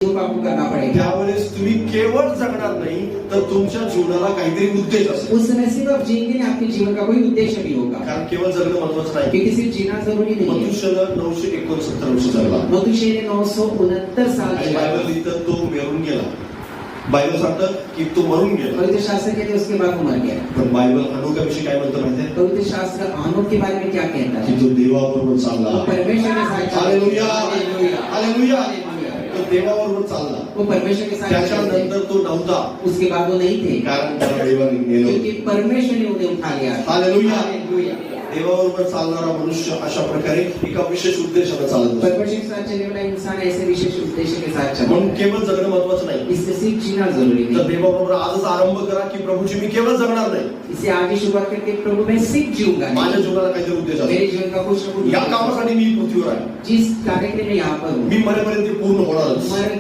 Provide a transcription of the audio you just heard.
आपको करना पड़ेगा। त्यावेळेस तुम्ही केवळ जगणार नाही तर तुमच्या जीवनाला काहीतरी उद्देश असेल। उस समय सिर्फ आप जिएंगे नहीं, आपके जीवन का कोई उद्देश्य भी होगा। कारण केवळ जगणं महत्त्वाचं नाही, क्योंकि सिर्फ जीना जरूरी नहीं है। मनुष्यानं 969 वर्ष जगला। मनुष्य ने 969 साल आणि जिया। बायबल लिहितं तो मरून गेला। बायबल सांगतं की तो मरून गेला। पवित्र शास्त्र कहते उसके बाद वो मर गया। पण बायबल हनोकाविषयी काय म्हणतं माहिती आहे? पवित्र शास्त्र हनोक के बारे में क्या कहता की है? तो देवाबरोबर चालला। वो परमेश्वर के साथ हालेलुया, हालेलुया, हालेलुया। हालेलुया। तो देवाबरोबर चालला। वो परमेश्वर के साथ त्याच्यानंतर तो नव्हता, उसके बाद वो नहीं थे, कारण त्याला देवाने नेलं। क्योंकि परमेश्वर ने उन्हें उठा लिया। हालेलुया। हालेलुया। देवाबरोबर चालणारा मनुष्य अशा प्रकारे एका विशेष उद्देशाने चालत असतो। परमेश्वर के साथ चलने वाला इंसान ऐसे विशेष उद्देश्य के साथ चलता म्हणून है। केवळ जगणं महत्त्वाचं नाही, इससे सिर्फ जीना जरूरी तर नहीं। देवाबरोबर आजच आरंभ करा की प्रभूजी मी केवळ जगणार नाही, इसे आगे शुरुआत करके प्रभु मैं सिर्फ जीऊंगा नहीं। माझ्या जीवनाला काहीतरी उद्देश मेरे आहे। जीवन का कुछ न कुछ या कामासाठी मी पृथ्वीवर आहे, जिस कार्य के लिए मैं यहाँ पर हूँ, मी मरेपर्यंत ते पूर्ण होणारच। मर